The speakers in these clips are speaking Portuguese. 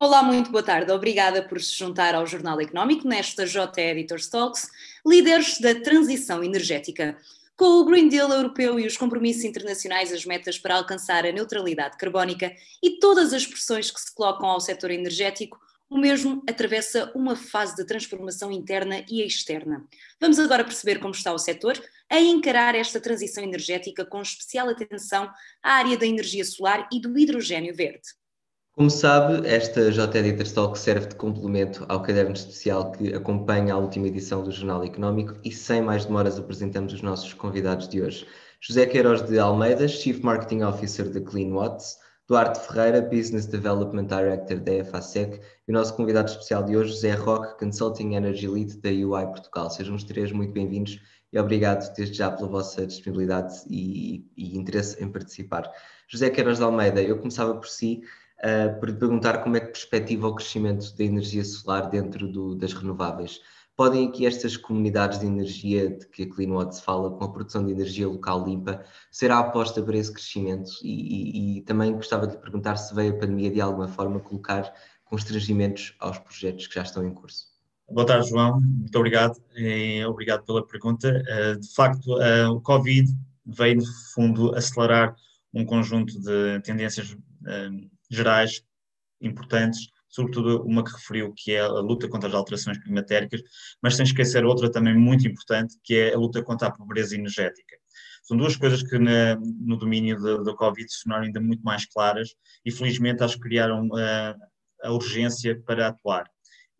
Olá, muito boa tarde. Obrigada por se juntar ao Jornal Económico nesta J Editors Talks, líderes da transição energética. Com o Green Deal europeu e os compromissos internacionais, as metas para alcançar a neutralidade carbónica e todas as pressões que se colocam ao setor energético, o mesmo atravessa uma fase de transformação interna e externa. Vamos agora perceber como está o setor a encarar esta transição energética com especial atenção à área da energia solar e do hidrogênio verde. Como sabe, esta J-Editors Talk serve de complemento ao caderno especial que acompanha a última edição do Jornal Económico e sem mais demoras apresentamos os nossos convidados de hoje. José Queiroz de Almeida, Chief Marketing Officer da CleanWatts, Duarte Ferreira, Business Development Director da EFASEC e o nosso convidado especial de hoje, José Roque, Consulting Energy Lead da UI Portugal. Sejam os três muito bem-vindos e obrigado desde já pela vossa disponibilidade e interesse em participar. José Queiroz de Almeida, eu começava por si, por lhe perguntar como é que perspectiva o crescimento da energia solar dentro das renováveis. Podem aqui estas comunidades de energia de que a CleanWatts fala, com a produção de energia local limpa, ser a aposta para esse crescimento? E também gostava de lhe perguntar se veio a pandemia de alguma forma colocar constrangimentos aos projetos que já estão em curso. Boa tarde, João. Muito obrigado. Obrigado pela pergunta. De facto, o Covid veio, no fundo, acelerar um conjunto de tendências gerais importantes, sobretudo uma que referiu, que é a luta contra as alterações climatéricas, mas sem esquecer outra também muito importante, que é a luta contra a pobreza energética. São duas coisas que no domínio da Covid se tornaram ainda muito mais claras e, felizmente, acho que criaram a urgência para atuar.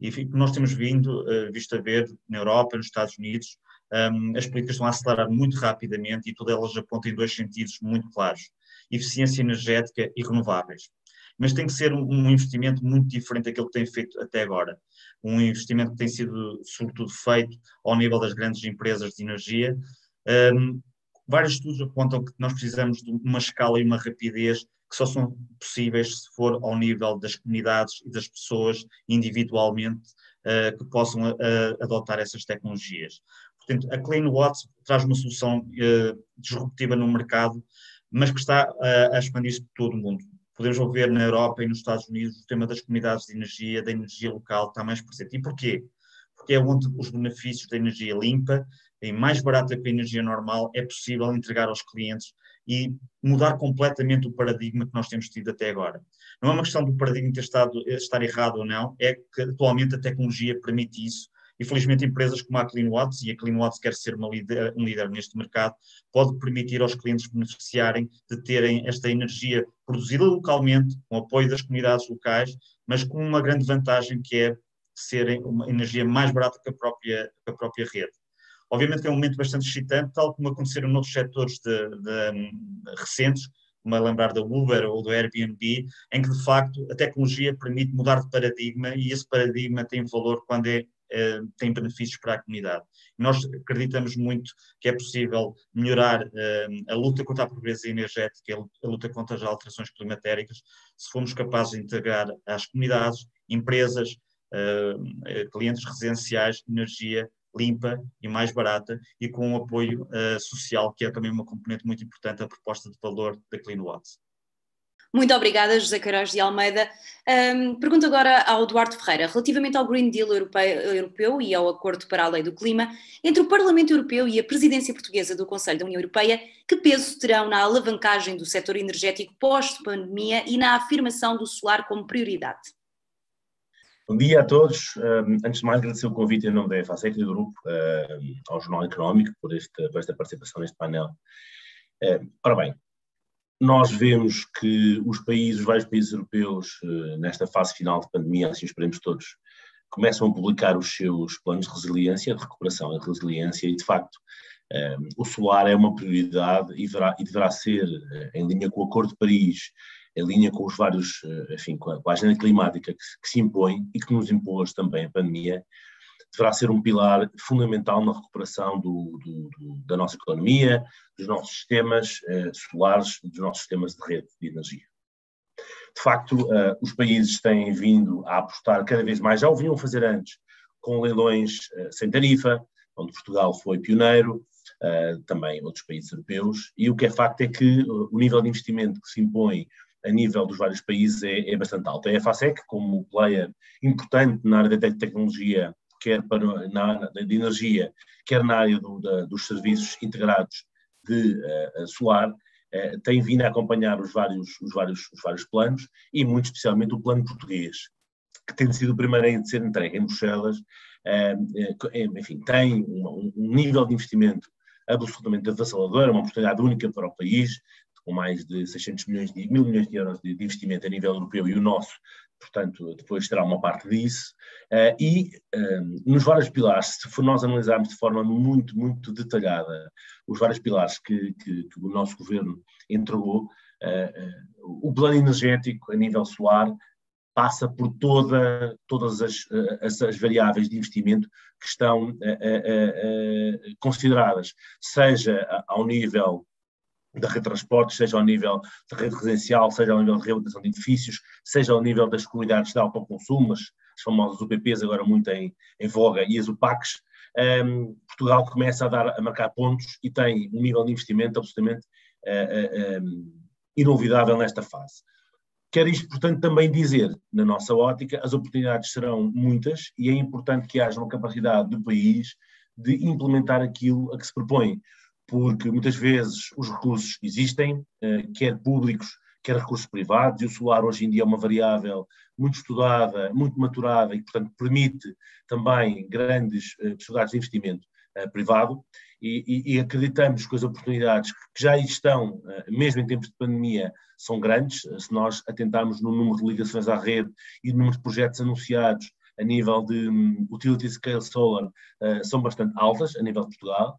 E o que nós temos visto a ver na Europa, nos Estados Unidos, as políticas estão a acelerar muito rapidamente e todas elas apontam em dois sentidos muito claros: eficiência energética e renováveis. Mas tem que ser um investimento muito diferente daquilo que tem feito até agora. Um investimento que tem sido, sobretudo, feito ao nível das grandes empresas de energia. Vários estudos apontam que nós precisamos de uma escala e uma rapidez que só são possíveis se for ao nível das comunidades e das pessoas individualmente que possam adotar essas tecnologias. Portanto, a CleanWatts traz uma solução disruptiva no mercado, mas que está a expandir-se por todo o mundo. Podemos ver na Europa e nos Estados Unidos o tema das comunidades de energia, da energia local, está mais presente. E porquê? Porque é onde os benefícios da energia limpa e mais barata que a energia normal é possível entregar aos clientes e mudar completamente o paradigma que nós temos tido até agora. Não é uma questão do paradigma estar errado ou não, é que atualmente a tecnologia permite isso. E felizmente empresas como a CleanWatts, e a CleanWatts quer ser um líder neste mercado, pode permitir aos clientes beneficiarem de terem esta energia produzida localmente, com apoio das comunidades locais, mas com uma grande vantagem que é serem uma energia mais barata que a própria rede. Obviamente que é um momento bastante excitante, tal como aconteceram noutros setores recentes, como a lembrar da Uber ou do Airbnb, em que de facto a tecnologia permite mudar de paradigma e esse paradigma tem valor quando tem benefícios para a comunidade. Nós acreditamos muito que é possível melhorar a luta contra a pobreza energética, a luta contra as alterações climatéricas, se formos capazes de integrar às comunidades, empresas, clientes residenciais, energia limpa e mais barata e com um apoio social, que é também uma componente muito importante da proposta de valor da CleanWatts. Muito obrigada, José Queiroz de Almeida. Pergunto agora ao Duarte Ferreira, relativamente ao Green Deal europeu e ao Acordo para a Lei do Clima, entre o Parlamento Europeu e a presidência portuguesa do Conselho da União Europeia, que peso terão na alavancagem do setor energético pós-pandemia e na afirmação do solar como prioridade? Bom dia a todos. Antes de mais, agradecer o convite em nome da EFASEC e do grupo ao Jornal Económico por esta participação neste painel. Ora bem, nós vemos que os vários países europeus, nesta fase final de pandemia, assim esperemos todos, começam a publicar os seus planos de resiliência, de recuperação e de resiliência, e de facto o solar é uma prioridade e deverá ser, em linha com o Acordo de Paris, em linha com os vários, enfim, com a agenda climática que se impõe e que nos impôs também a pandemia, deverá ser um pilar fundamental na recuperação da nossa economia, dos nossos sistemas solares, dos nossos sistemas de rede de energia. De facto, os países têm vindo a apostar cada vez mais, já o vinham fazer antes, com leilões sem tarifa, onde Portugal foi pioneiro, também outros países europeus, e o que é facto é que o nível de investimento que se impõe a nível dos vários países é bastante alta. A EFASEC, como player importante na área da tecnologia, quer na área de energia, quer na área dos serviços integrados de solar, tem vindo a acompanhar os vários planos, e muito especialmente o plano português, que tem sido o primeiro a ser entregue em Bruxelas. Enfim, tem um nível de investimento absolutamente avassalador, uma oportunidade única para o país, com mais de 600 milhões, 1.000 milhões de euros de investimento a nível europeu, e o nosso, portanto, depois terá uma parte disso. Nos vários pilares, se nós analisarmos de forma muito, muito detalhada os vários pilares que o nosso governo entregou, o plano energético a nível solar passa por todas as variáveis de investimento que estão consideradas, seja ao nível da rede de transportes, seja ao nível da rede residencial, seja ao nível de reabilitação de edifícios, seja ao nível das comunidades de autoconsumo, as famosas UPPs agora muito em voga, e as UPACs. Portugal começa a marcar pontos e tem um nível de investimento absolutamente inovidável nesta fase. Quero isto, portanto, também dizer, na nossa ótica, as oportunidades serão muitas, e é importante que haja uma capacidade do país de implementar aquilo a que se propõe, porque muitas vezes os recursos existem, quer públicos, quer recursos privados, e o solar hoje em dia é uma variável muito estudada, muito maturada, e, portanto, permite também grandes possibilidades de investimento privado, e acreditamos que as oportunidades que já estão, mesmo em tempos de pandemia, são grandes. Se nós atentarmos no número de ligações à rede e no número de projetos anunciados a nível de utility scale solar, são bastante altas a nível de Portugal,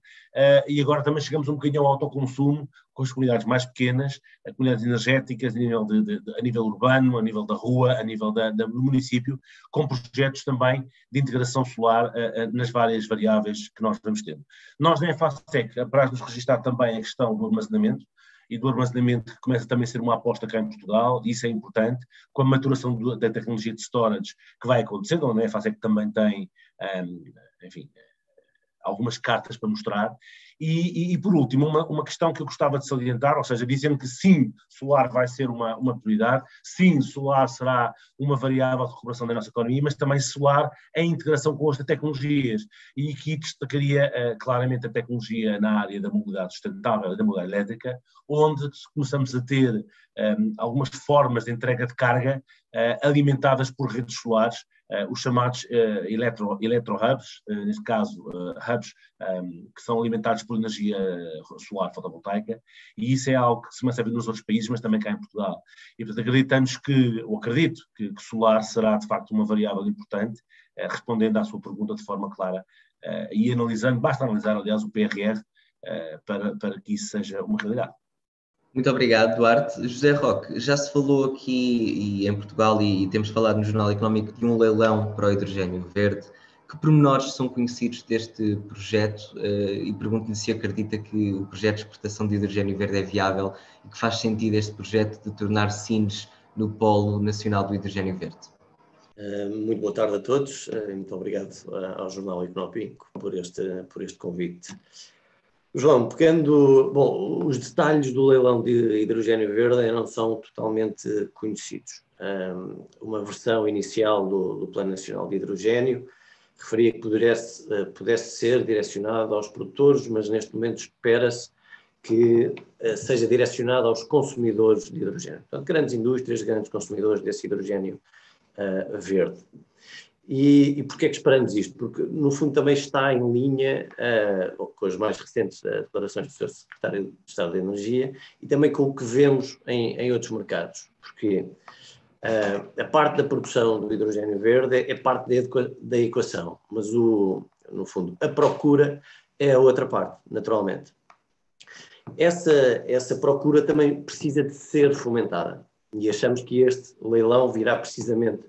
e agora também chegamos um bocadinho ao autoconsumo com as comunidades mais pequenas, comunidades energéticas a nível urbano, a nível da rua, a nível do município, com projetos também de integração solar nas várias variáveis que nós vamos ter. Nós na EFASEC apraz-nos registrar também a questão do armazenamento, e do armazenamento, que começa também a ser uma aposta cá em Portugal, e isso é importante, com a maturação da tecnologia de storage que vai acontecendo, onde a EFASEC também tem, enfim, algumas cartas para mostrar. E por último, uma questão que eu gostava de salientar, ou seja, dizendo que sim, solar vai ser uma prioridade, sim, solar será uma variável de recuperação da nossa economia, mas também solar em integração com outras tecnologias. E aqui destacaria claramente a tecnologia na área da mobilidade sustentável e da mobilidade elétrica, onde começamos a ter algumas formas de entrega de carga alimentadas por redes solares, os chamados eletro-hubs, neste caso hubs que são alimentados por energia solar fotovoltaica, e isso é algo que se começa a ver nos outros países, mas também cá em Portugal. E portanto acredito que solar será de facto uma variável importante, respondendo à sua pergunta de forma clara, e basta analisar aliás o PRR para que isso seja uma realidade. Muito obrigado, Duarte. José Roque, já se falou aqui em Portugal, e temos falado no Jornal Económico, de um leilão para o hidrogênio verde. Que pormenores são conhecidos deste projeto, e pergunto-lhe se acredita que o projeto de exportação de hidrogênio verde é viável e que faz sentido este projeto de tornar Sines no polo nacional do hidrogênio verde. Muito boa tarde a todos, muito obrigado ao Jornal Económico por este convite. João, os detalhes do leilão de hidrogênio verde não são totalmente conhecidos. Uma versão inicial do Plano Nacional de Hidrogênio referia que pudesse ser direcionado aos produtores, mas neste momento espera-se que seja direcionado aos consumidores de hidrogênio. Portanto, grandes indústrias, grandes consumidores desse hidrogênio verde. E porquê é que esperamos isto? Porque, no fundo, também está em linha com as mais recentes declarações do Sr. Secretário de Estado de Energia e também com o que vemos em outros mercados. Porque a parte da produção do hidrogênio verde é parte da equação, mas, no fundo, a procura é a outra parte, naturalmente. Essa procura também precisa de ser fomentada e achamos que este leilão virá precisamente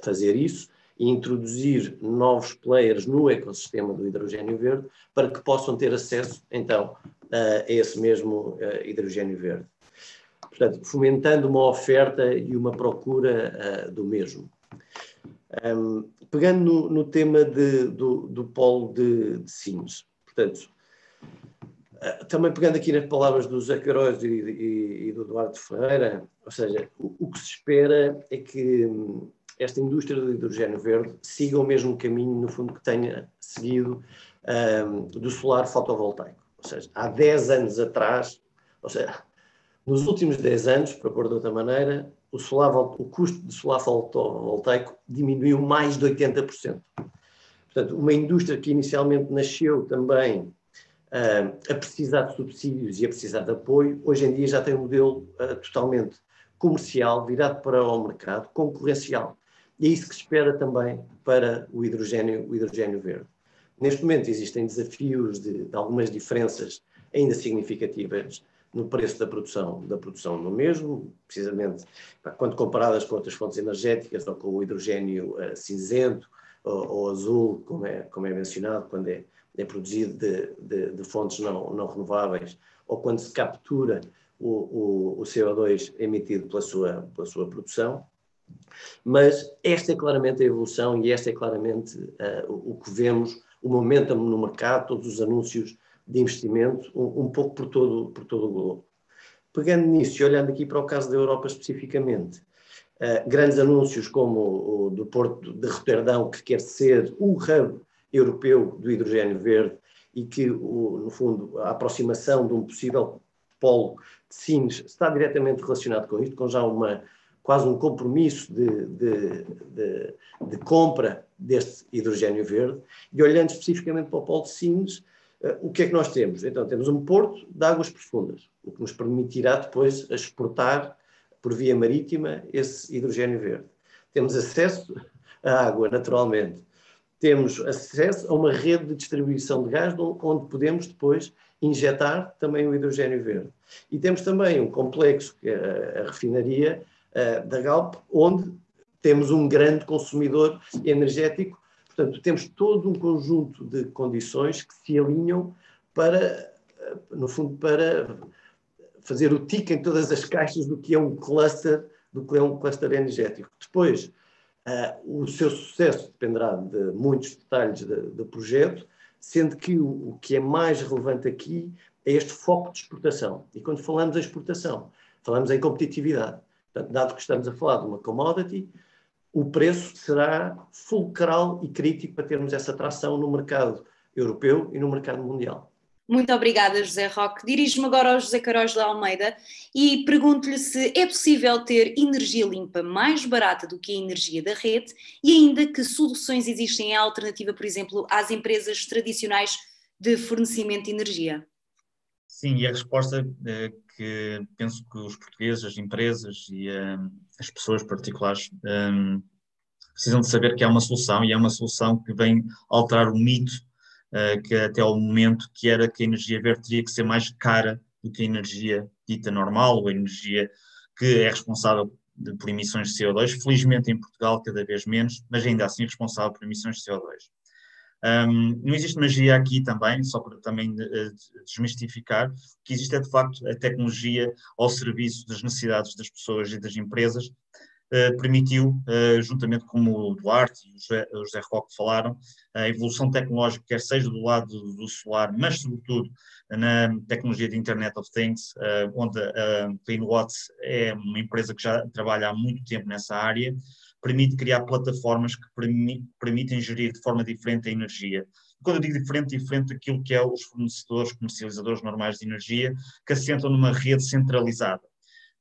fazer isso e introduzir novos players no ecossistema do hidrogênio verde para que possam ter acesso, então, a esse mesmo hidrogênio verde. Portanto, fomentando uma oferta e uma procura do mesmo. Pegando no tema do polo de Sines, portanto, Também pegando aqui nas palavras do José Queiroz e do Duarte Ferreira, ou seja, o que se espera é que esta indústria do hidrogênio verde siga o mesmo caminho, no fundo, que tenha seguido do solar fotovoltaico. Ou seja, há 10 anos atrás, ou seja, nos últimos 10 anos, para pôr de outra maneira, o custo de solar fotovoltaico diminuiu mais de 80%. Portanto, uma indústria que inicialmente nasceu também a precisar de subsídios e a precisar de apoio, hoje em dia já tem um modelo totalmente comercial, virado para o mercado, concorrencial. E é isso que se espera também para o hidrogênio verde. Neste momento existem desafios de algumas diferenças ainda significativas no preço da produção no mesmo, precisamente quando comparadas com outras fontes energéticas ou com o hidrogênio cinzento ou azul, como é mencionado, quando é produzido de fontes não renováveis, ou quando se captura o CO2 emitido pela sua produção. Mas esta é claramente a evolução e esta é claramente o que vemos, o momentum no mercado, todos os anúncios de investimento, um pouco por todo o globo. Pegando nisso e olhando aqui para o caso da Europa especificamente, grandes anúncios como o do Porto de Roterdão, que quer ser o hub europeu do hidrogênio verde e que, no fundo, a aproximação de um possível polo de Sines está diretamente relacionado com isto, com já quase um compromisso de compra deste hidrogênio verde. E olhando especificamente para o polo de Sines, o que é que nós temos? Então, temos um porto de águas profundas, o que nos permitirá depois exportar por via marítima esse hidrogênio verde. Temos acesso à água, naturalmente. Temos acesso a uma rede de distribuição de gás onde podemos depois injetar também o hidrogênio verde. E temos também um complexo, que é a refinaria da Galp, onde temos um grande consumidor energético. Portanto, temos todo um conjunto de condições que se alinham para, no fundo, para fazer o tique em todas as caixas do que é um cluster energético. Depois, o seu sucesso dependerá de muitos detalhes do projeto, sendo que o que é mais relevante aqui é este foco de exportação. E quando falamos em exportação, falamos em competitividade. Portanto, dado que estamos a falar de uma commodity, o preço será fulcral e crítico para termos essa tração no mercado europeu e no mercado mundial. Muito obrigada, José Roque. Dirijo-me agora ao José Queiroz de Almeida e pergunto-lhe se é possível ter energia limpa mais barata do que a energia da rede e ainda que soluções existem em alternativa, por exemplo, às empresas tradicionais de fornecimento de energia. Sim, e a resposta que penso que os portugueses, as empresas e as pessoas particulares precisam de saber que há uma solução, e é uma solução que vem alterar o mito que até ao momento que era que a energia verde teria que ser mais cara do que a energia dita normal, ou a energia que é responsável por emissões de CO2. Felizmente em Portugal cada vez menos, mas ainda assim responsável por emissões de CO2. Não existe magia aqui também, só para também desmistificar. O que existe é, de facto, a tecnologia ao serviço das necessidades das pessoas e das empresas, permitiu, juntamente com o Duarte e o José Roque falaram, a evolução tecnológica, quer seja do lado do solar, mas sobretudo na tecnologia de Internet of Things, onde a CleanWatts é uma empresa que já trabalha há muito tempo nessa área, permite criar plataformas que permitem gerir de forma diferente a energia. Quando eu digo diferente daquilo que é os fornecedores, comercializadores normais de energia, que assentam numa rede centralizada,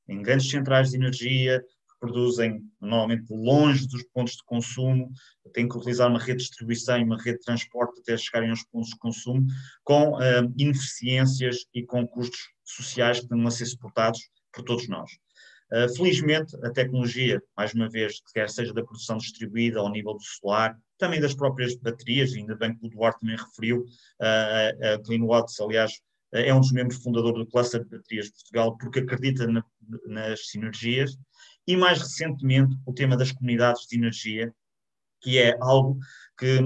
em grandes centrais de energia, que produzem normalmente longe dos pontos de consumo, têm que utilizar uma rede de distribuição e uma rede de transporte até chegarem aos pontos de consumo, com ineficiências e com custos sociais que estão a ser suportados por todos nós. Felizmente, a tecnologia, mais uma vez, quer seja da produção distribuída ao nível do solar, também das próprias baterias, ainda bem que o Duarte também referiu, a CleanWatts, aliás, é um dos membros fundadores do Cluster de Baterias de Portugal, porque acredita nas sinergias, e mais recentemente o tema das comunidades de energia, que é algo que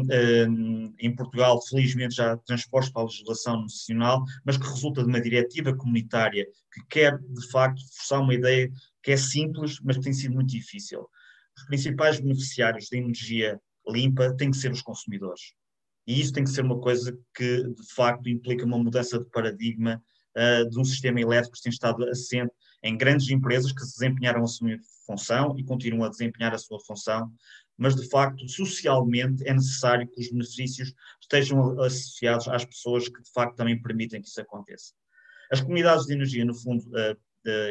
em Portugal, felizmente, já transposto para a legislação nacional, mas que resulta de uma diretiva comunitária que quer, de facto, forçar uma ideia que é simples, mas que tem sido muito difícil. Os principais beneficiários da energia limpa têm que ser os consumidores. E isso tem que ser uma coisa que, de facto, implica uma mudança de paradigma de um sistema elétrico que tem estado assente em grandes empresas que desempenharam a sua função e continuam a desempenhar a sua função, mas, de facto, socialmente é necessário que os benefícios estejam associados às pessoas que, de facto, também permitem que isso aconteça. As comunidades de energia, no fundo,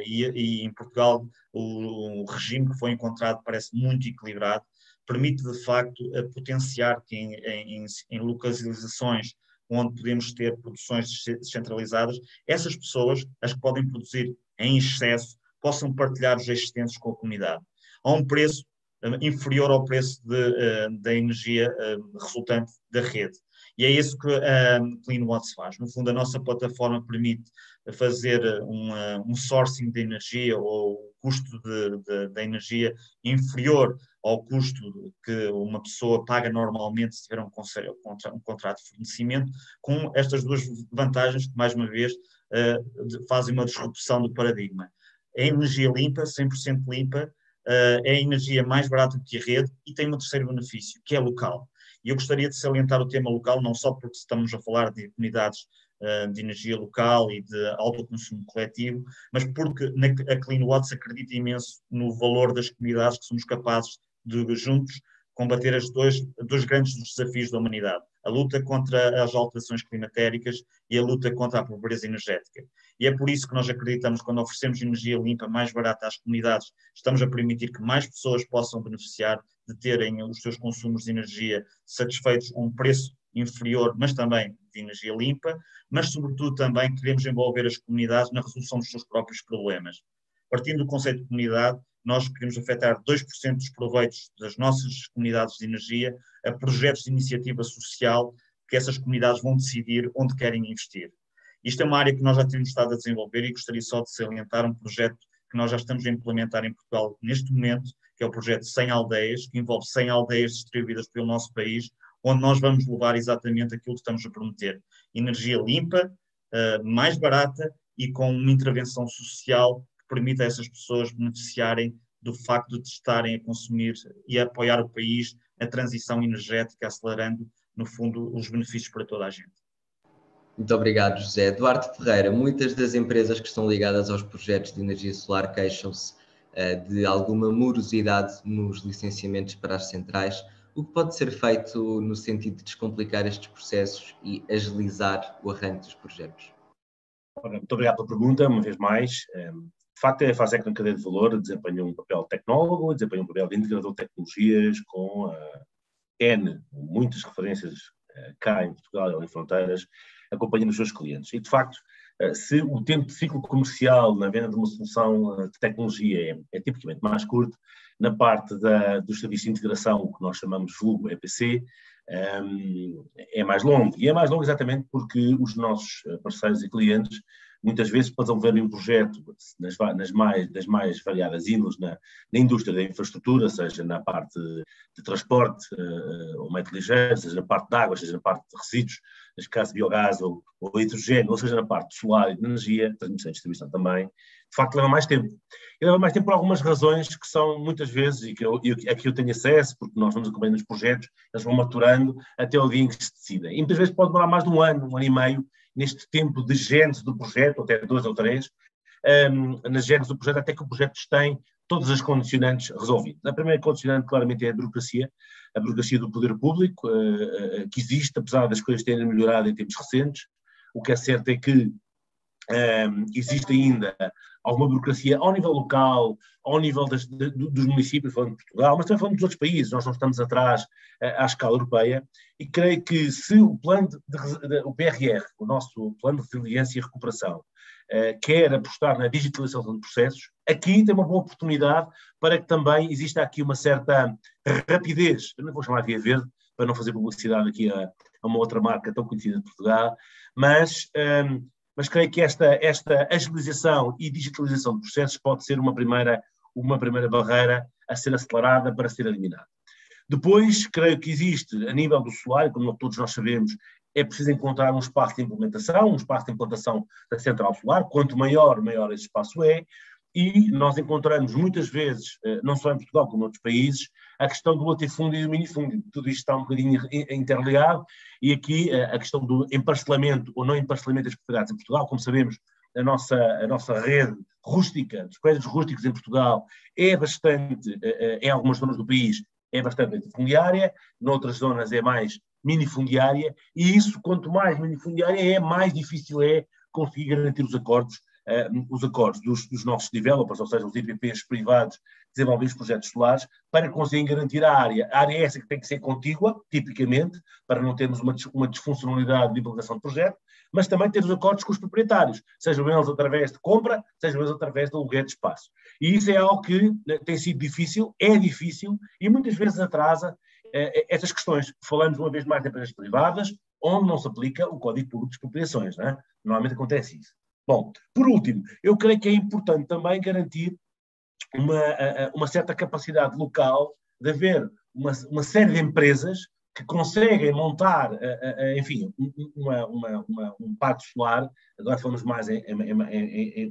e em Portugal, o regime que foi encontrado parece muito equilibrado, permite, de facto, potenciar que em localizações onde podemos ter produções descentralizadas, essas pessoas, as que podem produzir em excesso, possam partilhar os excedentes com a comunidade, a um preço inferior ao preço da energia resultante da rede. E é isso que a CleanWatt faz. No fundo, a nossa plataforma permite fazer um sourcing de energia ou o custo da energia inferior ao custo que uma pessoa paga normalmente se tiver um contrato de fornecimento, com estas duas vantagens que, mais uma vez, fazem uma disrupção do paradigma. É energia limpa, 100% limpa, é a energia mais barata que a rede e tem um terceiro benefício, que é local. E eu gostaria de salientar o tema local, não só porque estamos a falar de comunidades de energia local e de autoconsumo coletivo, mas porque a CleanWatt acredita imenso no valor das comunidades que somos capazes de, juntos, combater os dois grandes desafios da humanidade, a luta contra as alterações climatéricas e a luta contra a pobreza energética. E é por isso que nós acreditamos que quando oferecemos energia limpa mais barata às comunidades, estamos a permitir que mais pessoas possam beneficiar de terem os seus consumos de energia satisfeitos a um preço inferior, mas também de energia limpa, mas sobretudo também queremos envolver as comunidades na resolução dos seus próprios problemas. Partindo do conceito de comunidade, nós queremos afetar 2% dos proveitos das nossas comunidades de energia a projetos de iniciativa social que essas comunidades vão decidir onde querem investir. Isto é uma área que nós já temos estado a desenvolver e gostaria só de salientar um projeto que nós já estamos a implementar em Portugal neste momento, que é o projeto 100 aldeias, que envolve 100 aldeias distribuídas pelo nosso país, onde nós vamos levar exatamente aquilo que estamos a prometer. Energia limpa, mais barata e com uma intervenção social que permita a essas pessoas beneficiarem do facto de estarem a consumir e a apoiar o país na transição energética, acelerando, no fundo, os benefícios para toda a gente. Muito obrigado, José. Eduardo Ferreira, muitas das empresas que estão ligadas aos projetos de energia solar queixam-se de alguma morosidade nos licenciamentos para as centrais. O que pode ser feito no sentido de descomplicar estes processos e agilizar o arranque dos projetos? Muito obrigado pela pergunta, uma vez mais. De facto, a FASEC na cadeia de valor desempenha um papel tecnólogo, desempenha um papel de integrador de tecnologias com muitas referências cá em Portugal e em fronteiras, acompanhando os seus clientes. E, de facto, se o tempo de ciclo comercial na venda de uma solução de tecnologia é tipicamente mais curto, na parte dos serviços de integração, que nós chamamos vulgo EPC, é mais longo. E é mais longo exatamente porque os nossos parceiros e clientes muitas vezes podem ver um projeto das mais variadas índoles na indústria da infraestrutura, seja na parte de transporte ou meio ligeiro, seja na parte de água, seja na parte de resíduos, neste caso biogás ou hidrogênio, ou seja na parte solar e de energia, transmissão e distribuição também, de facto leva mais tempo. E leva mais tempo por algumas razões que são muitas vezes, e que eu tenho acesso, porque nós vamos acompanhando os projetos, eles vão maturando até o dia em que se decidem. E muitas vezes pode demorar mais de um ano e meio, neste tempo de gênese do projeto, até 2 ou 3, na gênese do projeto, até que o projeto tem todas as condicionantes resolvidas. A primeira condicionante, claramente, é a burocracia do poder público, que existe, apesar das coisas terem melhorado em tempos recentes. O que é certo é que existe ainda alguma burocracia ao nível local, ao nível dos municípios, falando de Portugal, mas também falando dos outros países. Nós não estamos atrás à escala europeia, e creio que se o plano o PRR, o nosso plano de resiliência e recuperação, quer apostar na digitalização de processos, aqui tem uma boa oportunidade para que também exista aqui uma certa rapidez. Eu não vou chamar Via Verde, para não fazer publicidade aqui a uma outra marca tão conhecida de Portugal, mas creio que esta agilização e digitalização de processos pode ser uma primeira barreira a ser acelerada para ser eliminada. Depois, creio que existe, a nível do solar, como todos nós sabemos, é preciso encontrar um espaço de implementação da central solar. Quanto maior esse espaço é. e nós encontramos muitas vezes, não só em Portugal como em outros países, a questão do latifúndio e do minifúndio. Tudo isto está um bocadinho interligado, e aqui a questão do emparcelamento ou não emparcelamento das propriedades em Portugal, como sabemos, a nossa rede rústica, dos prédios rústicos em Portugal, é bastante, em algumas zonas do país, é bastante latifundiária, noutras zonas é mais minifundiária, e isso, quanto mais minifundiária é, mais difícil é conseguir garantir os acordos dos nossos developers, ou seja, os IPPs privados que desenvolvem os projetos solares, para conseguirem garantir a área. A área é essa que tem que ser contígua, tipicamente, para não termos uma disfuncionalidade de implementação de projeto, mas também ter os acordos com os proprietários, sejam eles através de compra, sejam eles através de aluguer de espaço. E isso é algo que tem sido difícil, é difícil, e muitas vezes atrasa essas questões. Falamos uma vez mais de empresas privadas, onde não se aplica o Código Público de Expropriações, não é? Normalmente acontece isso. Bom, por último, eu creio que é importante também garantir uma certa capacidade local de haver uma série de empresas que conseguem montar, enfim, um parque solar, agora falamos mais em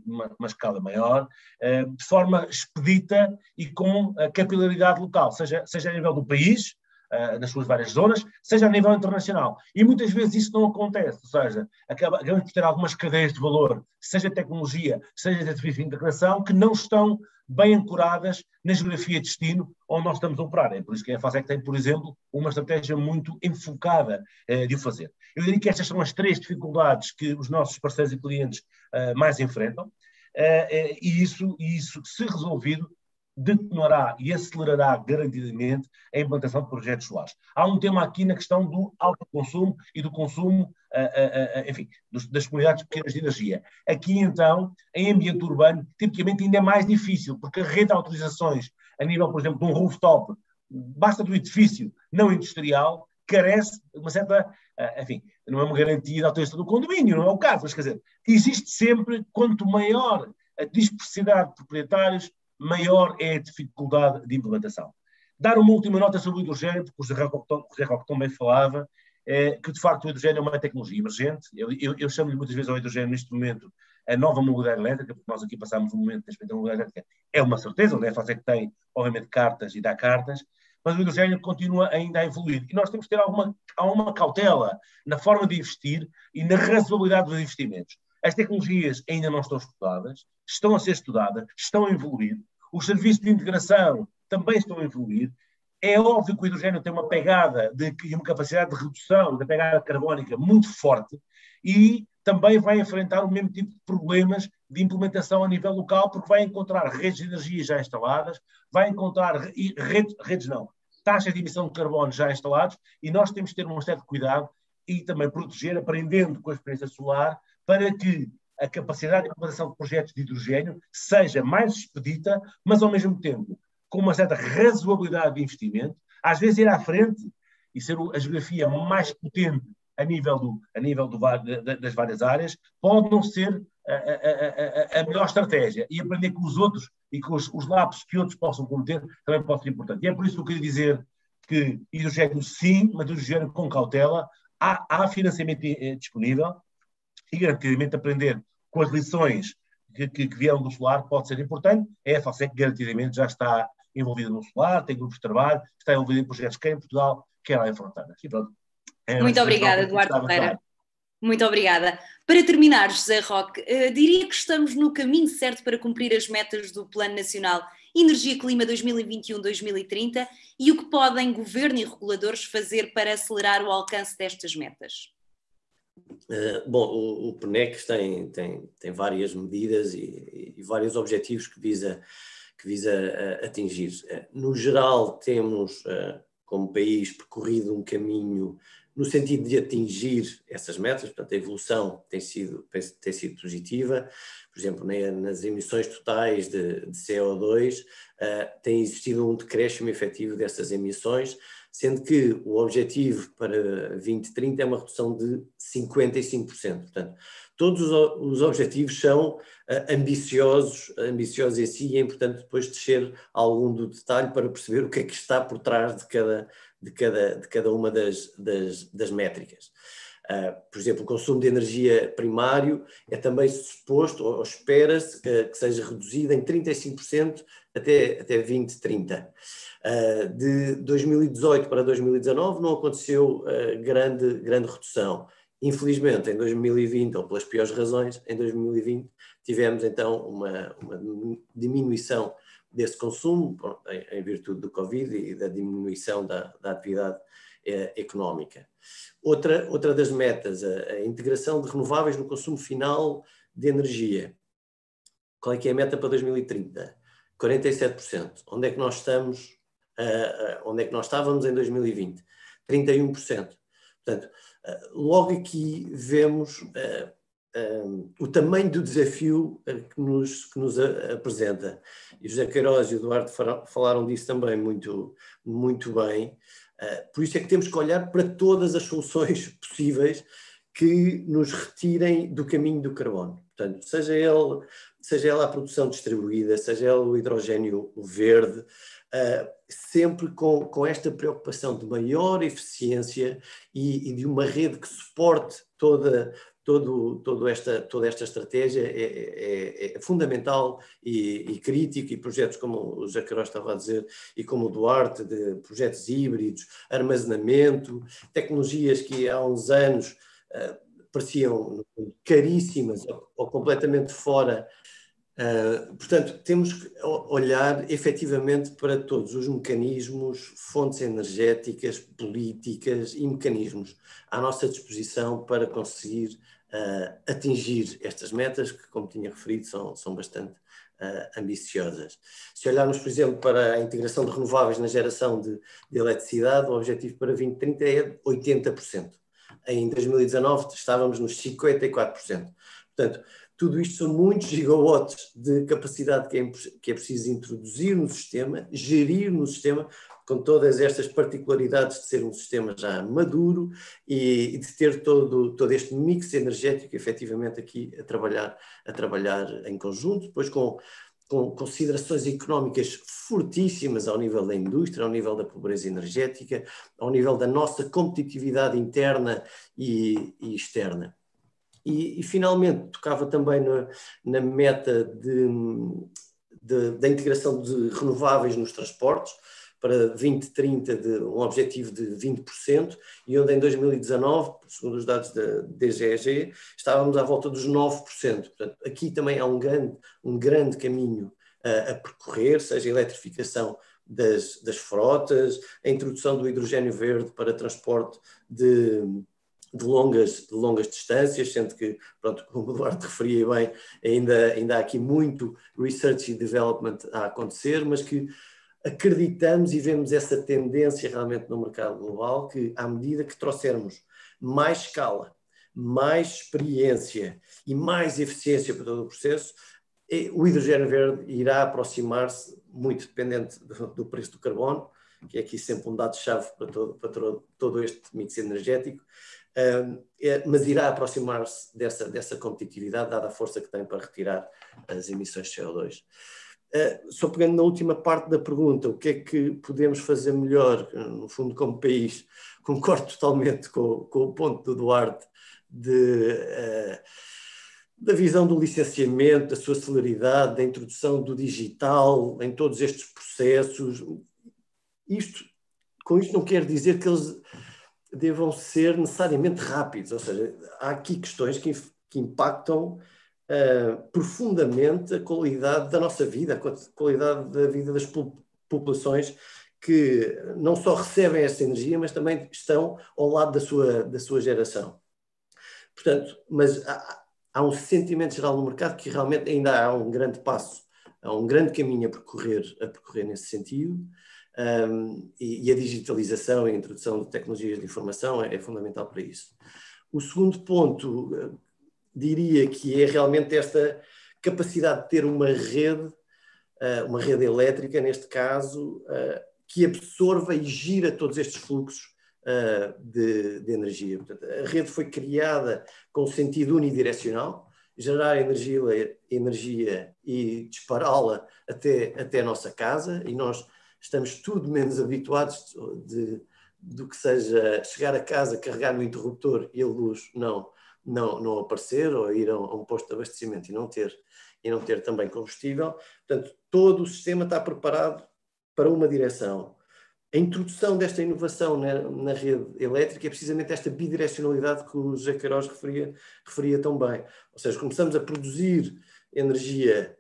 uma escala maior, de forma expedita e com capilaridade local, seja a nível do país, nas suas várias zonas, seja a nível internacional. E muitas vezes isso não acontece, ou seja, acabamos por ter algumas cadeias de valor, seja de tecnologia, seja de serviço de integração, que não estão bem ancoradas na geografia de destino onde nós estamos a operar. É por isso que a FASEC tem, por exemplo, uma estratégia muito enfocada de o fazer. Eu diria que estas são as 3 dificuldades que os nossos parceiros e clientes mais enfrentam, e isso, se resolvido, detonar e acelerará garantidamente a implantação de projetos solares. Há um tema aqui na questão do autoconsumo e do consumo, enfim, das comunidades pequenas de energia. Aqui, então, em ambiente urbano, tipicamente ainda é mais difícil, porque a rede de autorizações, a nível, por exemplo, de um rooftop, basta do edifício não industrial, carece de uma certa, enfim, não é uma garantia da autorização do condomínio, não é o caso, mas quer dizer, existe sempre, quanto maior a dispersidade de proprietários, maior é a dificuldade de implementação. Dar uma última nota sobre o hidrogênio, porque o José Roque também falava, que de facto o hidrogênio é uma tecnologia emergente. Eu chamo-lhe muitas vezes ao hidrogênio neste momento a nova mobilidade elétrica, porque nós aqui passamos um momento neste momento da mobilidade elétrica. É uma certeza, o DEFAS é que tem, obviamente, cartas e dá cartas, mas o hidrogênio continua ainda a evoluir. E nós temos que ter alguma cautela na forma de investir e na razoabilidade dos investimentos. As tecnologias ainda não estão estudadas, estão a ser estudadas, estão a evoluir. Os serviços de integração também estão a evoluir. É óbvio que o hidrogênio tem uma pegada e uma capacidade de redução da pegada carbónica muito forte e também vai enfrentar o mesmo tipo de problemas de implementação a nível local, porque vai encontrar redes de energia já instaladas, vai encontrar taxas de emissão de carbono já instaladas, e nós temos que ter um certo cuidado e também proteger, aprendendo com a experiência solar, para que a capacidade de implementação de projetos de hidrogênio seja mais expedita, mas ao mesmo tempo com uma certa razoabilidade de investimento, às vezes ir à frente e ser a geografia mais potente a nível das várias áreas, pode não ser a melhor estratégia, e aprender com os outros e com os lapsos que outros possam cometer também pode ser importante. E é por isso que eu queria dizer que hidrogênio sim, mas hidrogênio com cautela, há financiamento disponível, e garantidamente aprender com as lições que vieram do solar pode ser importante. A FASEC garantidamente já está envolvida no solar, tem grupos de trabalho, está envolvida em projetos quer em Portugal, quer lá em Frontanas. E pronto. Muito obrigada, Eduardo Ferreira. Muito obrigada. Para terminar, José Roque, diria que estamos no caminho certo para cumprir as metas do Plano Nacional Energia-Clima 2021-2030 e o que podem governo e reguladores fazer para acelerar o alcance destas metas? Bom, o PNEC tem várias medidas e vários objetivos que visa atingir. No geral, temos, como país, percorrido um caminho no sentido de atingir essas metas, portanto, a evolução tem sido positiva. Por exemplo, nas emissões totais de CO2, tem existido um decréscimo efetivo dessas emissões, sendo que o objetivo para 2030 é uma redução de 55%. Portanto, todos os objetivos são ambiciosos em si, e é importante depois descer algum do detalhe para perceber o que é que está por trás de cada uma das métricas. Por exemplo, o consumo de energia primário é também suposto, ou espera-se, que seja reduzido em 35% até 2030. De 2018 para 2019 não aconteceu grande redução. Infelizmente, em 2020, ou pelas piores razões, em 2020 tivemos então uma diminuição desse consumo, em virtude do Covid e da diminuição da atividade económica. Outra das metas, a integração de renováveis no consumo final de energia. Qual é que é a meta para 2030? 47%. Onde é que nós estamos? Onde é que nós estávamos em 2020? 31%. Portanto, logo aqui vemos o tamanho do desafio que nos apresenta. E José Queiroz e o Duarte falaram disso também muito bem. Por isso é que temos que olhar para todas as soluções possíveis que nos retirem do caminho do carbono. Portanto, seja ela a produção distribuída, seja ela o hidrogênio verde, sempre com esta preocupação de maior eficiência e de uma rede que suporte toda esta estratégia é fundamental e crítico, e projetos como o José Queiroz estava a dizer e como o Duarte, de projetos híbridos, armazenamento, tecnologias que há uns anos pareciam caríssimas ou completamente fora. Portanto, temos que olhar efetivamente para todos os mecanismos, fontes energéticas, políticas e mecanismos à nossa disposição para conseguir atingir estas metas que, como tinha referido, são bastante ambiciosas. Se olharmos, por exemplo, para a integração de renováveis na geração de eletricidade, o objetivo para 2030 é de 80%. Em 2019 estávamos nos 54%. Portanto, tudo isto são muitos gigawatts de capacidade que é preciso introduzir no sistema, gerir no sistema, com todas estas particularidades de ser um sistema já maduro e de ter todo este mix energético efetivamente aqui a trabalhar em conjunto, depois com considerações económicas fortíssimas ao nível da indústria, ao nível da pobreza energética, ao nível da nossa competitividade interna e externa. E finalmente tocava também na meta da integração de renováveis nos transportes, para 2030 um objetivo de 20%, e onde em 2019, segundo os dados da DGEG, estávamos à volta dos 9%. Portanto, aqui também há um grande caminho a percorrer, seja a eletrificação das frotas, a introdução do hidrogênio verde para transporte de longas distâncias, sendo que, pronto, como o Duarte referia bem, ainda há aqui muito research e development a acontecer, mas que acreditamos e vemos essa tendência realmente no mercado global, que à medida que trouxermos mais escala, mais experiência e mais eficiência para todo o processo, o hidrogênio verde irá aproximar-se, muito dependente do preço do carbono, que é aqui sempre um dado-chave para todo este mix energético, mas irá aproximar-se dessa competitividade, dada a força que tem para retirar as emissões de CO2. Só pegando na última parte da pergunta, o que é que podemos fazer melhor, no fundo, como país? Concordo totalmente com o ponto do Duarte da visão do licenciamento, da sua celeridade, da introdução do digital em todos estes processos. Com isto não quer dizer que eles devam ser necessariamente rápidos, ou seja, há aqui questões que impactam profundamente a qualidade da nossa vida, a qualidade da vida das populações que não só recebem essa energia, mas também estão ao lado da sua geração. Portanto, mas há um sentimento geral no mercado que realmente ainda há um grande passo, há um grande caminho a percorrer nesse sentido, e a digitalização e a introdução de tecnologias de informação é fundamental para isso. O segundo ponto, diria que é realmente esta capacidade de ter uma rede elétrica, neste caso, que absorva e gira todos estes fluxos de energia. Portanto, a rede foi criada com sentido unidirecional, gerar energia e dispará-la até a nossa casa, e nós estamos tudo menos habituados do que seja chegar a casa, carregar no interruptor e a luz não aparecer, ou ir a um posto de abastecimento e não ter também combustível. Portanto, todo o sistema está preparado para uma direção. A introdução desta inovação na rede elétrica é precisamente esta bidirecionalidade que o José Queiroz referia tão bem. Ou seja, começamos a produzir energia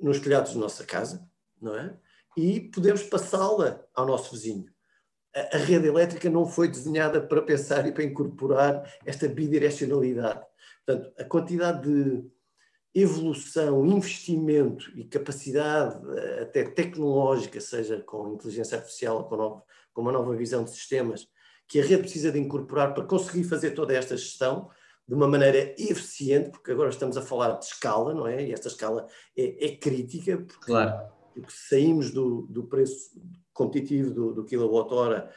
nos telhados da nossa casa, não é? E podemos passá-la ao nosso vizinho. A rede elétrica não foi desenhada para pensar e para incorporar esta bidirecionalidade. Portanto, a quantidade de evolução, investimento e capacidade até tecnológica, seja com inteligência artificial ou com uma nova visão de sistemas, que a rede precisa de incorporar para conseguir fazer toda esta gestão de uma maneira eficiente, porque agora estamos a falar de escala, não é? E esta escala é crítica, porque saímos do preço competitivo do quilowatt-hora,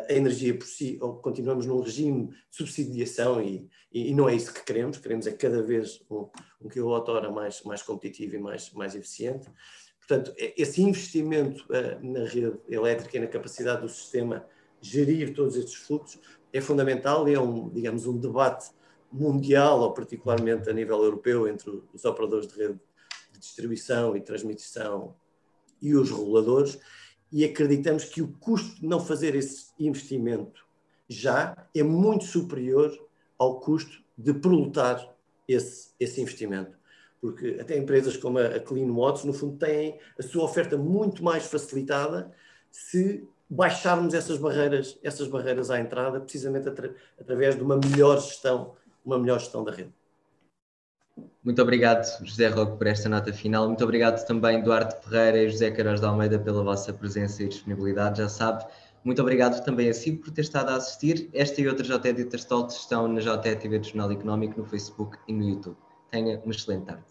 a energia por si, ou continuamos num regime de subsidiação e não é isso que queremos é cada vez um quilowatt-hora mais competitivo e mais eficiente. Portanto, esse investimento na rede elétrica e na capacidade do sistema gerir todos estes fluxos é fundamental e é um debate mundial, ou particularmente a nível europeu, entre os operadores de rede de distribuição e transmissão e os reguladores, e acreditamos que o custo de não fazer esse investimento já é muito superior ao custo de prolutar esse investimento. Porque até empresas como a CleanWatts, no fundo, têm a sua oferta muito mais facilitada se baixarmos essas barreiras à entrada, precisamente através de uma melhor gestão da rede. Muito obrigado, José Roque, por esta nota final. Muito obrigado também, Duarte Ferreira e José Queiroz de Almeida, pela vossa presença e disponibilidade. Já sabe, muito obrigado também a si por ter estado a assistir. Esta e outras JE Editors Talks estão na JE TV do Jornal Económico, no Facebook e no YouTube. Tenha uma excelente tarde.